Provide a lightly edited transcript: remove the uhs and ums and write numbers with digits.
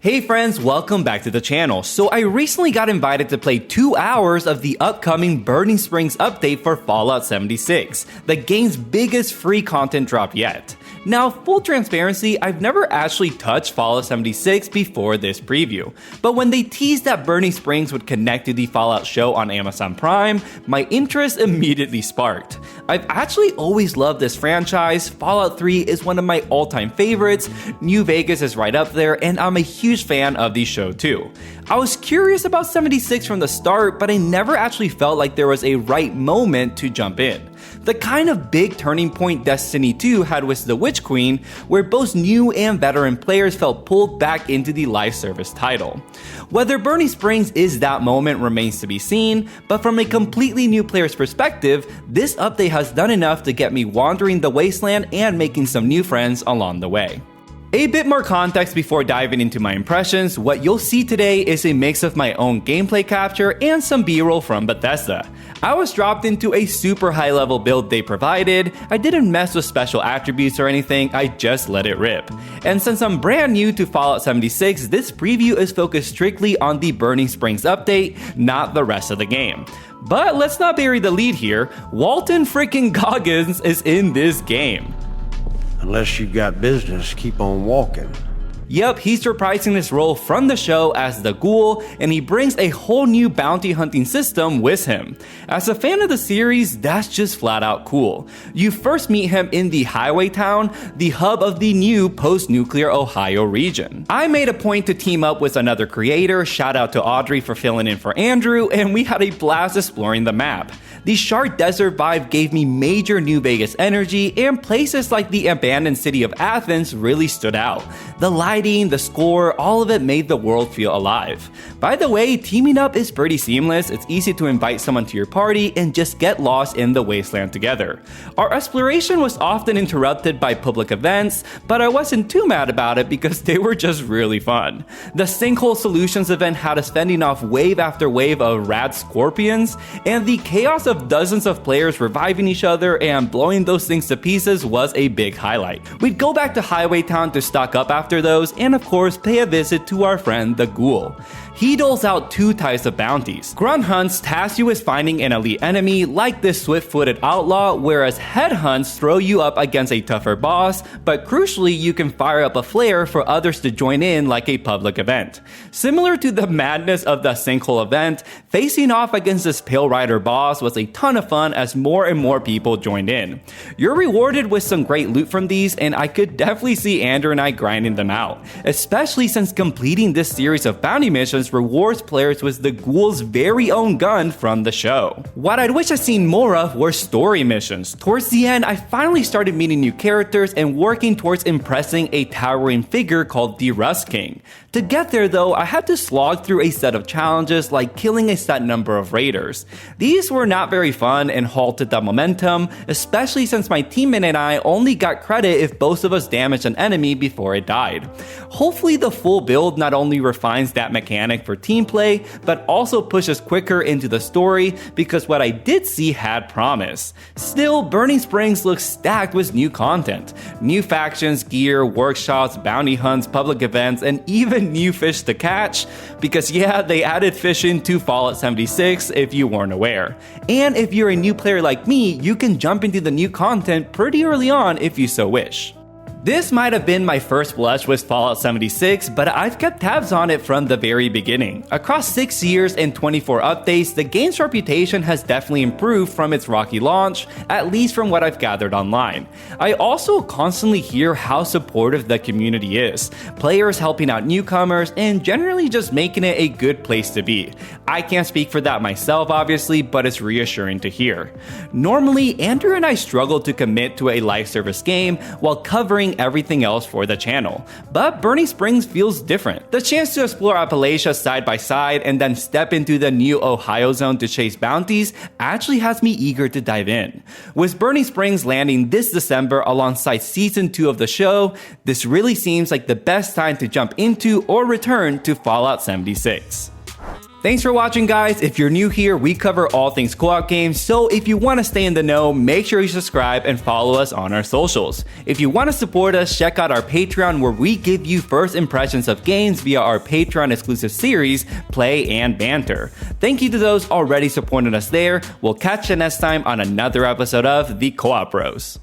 Hey friends, welcome back to the channel. So I recently got invited to play 2 hours of the upcoming Burning Springs update for Fallout 76, the game's biggest free content drop yet. Now, full transparency, I've never actually touched Fallout 76 before this preview, but when they teased that Burning Springs would connect to the Fallout show on Amazon Prime, my interest immediately sparked. I've actually always loved this franchise. Fallout 3 is one of my all-time favorites, New Vegas is right up there, and I'm a huge fan of the show too. I was curious about 76 from the start, but I never actually felt like there was a right moment to jump in. The kind of big turning point Destiny 2 had with the Witch Queen, where both new and veteran players felt pulled back into the live service title. Whether Burning Springs is that moment remains to be seen, but from a completely new player's perspective, this update has done enough to get me wandering the wasteland and making some new friends along the way. A bit more context before diving into my impressions. What you'll see today is a mix of my own gameplay capture and some B-roll from Bethesda. I was dropped into a super high level build they provided. I didn't mess with special attributes or anything, I just let it rip. And since I'm brand new to Fallout 76, this preview is focused strictly on the Burning Springs update, not the rest of the game. But let's not bury the lead here, Walton freaking Goggins is in this game. Unless you got business, keep on walking. Yep, he's reprising this role from the show as the Ghoul, and he brings a whole new bounty hunting system with him. As a fan of the series, that's just flat out cool. You first meet him in the Highway Town, the hub of the new post-nuclear Ohio region. I made a point to team up with another creator, shout out to Audrey for filling in for Andrew, and we had a blast exploring the map. The Shard Desert vibe gave me major New Vegas energy, and places like the abandoned city of Athens really stood out. The lighting, the score, all of it made the world feel alive. By the way, teaming up is pretty seamless. It's easy to invite someone to your party and just get lost in the wasteland together. Our exploration was often interrupted by public events, but I wasn't too mad about it because they were just really fun. The Sinkhole Solutions event had us fending off wave after wave of rad scorpions, and the chaos of dozens of players reviving each other and blowing those things to pieces was a big highlight. We'd go back to Highway Town to stock up after those, and of course pay a visit to our friend the Ghoul. He doles out 2 types of bounties. Grunt Hunts task you with finding an elite enemy like this swift-footed outlaw, whereas Head Hunts throw you up against a tougher boss, but crucially you can fire up a flare for others to join in like a public event. Similar to the madness of the Sinkhole event, facing off against this Pale Rider boss was a ton of fun as more and more people joined in. You're rewarded with some great loot from these, and I could definitely see Andrew and I grinding them out, especially since completing this series of bounty missions rewards players with the Ghoul's very own gun from the show. What I'd wish I'd seen more of were story missions. Towards the end, I finally started meeting new characters and working towards impressing a towering figure called the Rust King. To get there though, I had to slog through a set of challenges like killing a set number of raiders. These were not very fun and halted the momentum, especially since my teammate and I only got credit if both of us damaged an enemy before it died. Hopefully the full build not only refines that mechanic for team play, but also pushes quicker into the story because what I did see had promise. Still, Burning Springs looks stacked with new content. New factions, gear, workshops, bounty hunts, public events, and even new fish to catch, because yeah, they added fishing to Fallout 76 if you weren't aware. And if you're a new player like me, you can jump into the new content pretty early on if you so wish. This might have been my first blush with Fallout 76, but I've kept tabs on it from the very beginning. Across 6 years and 24 updates, the game's reputation has definitely improved from its rocky launch, at least from what I've gathered online. I also constantly hear how supportive the community is, players helping out newcomers, and generally just making it a good place to be. I can't speak for that myself obviously, but it's reassuring to hear. Normally, Andrew and I struggle to commit to a live service game while covering everything else for the channel, but Burning Springs feels different. The chance to explore Appalachia side by side and then step into the new Ohio zone to chase bounties actually has me eager to dive in. With Burning Springs landing this December alongside season 2 of the show, this really seems like the best time to jump into or return to Fallout 76. Thanks for watching, guys. If you're new here, we cover all things co-op games, so if you want to stay in the know, make sure you subscribe and follow us on our socials. If you want to support us, check out our Patreon where we give you first impressions of games via our Patreon exclusive series, Play and Banter. Thank you to those already supporting us there. We'll catch you next time on another episode of The Co-op Bros.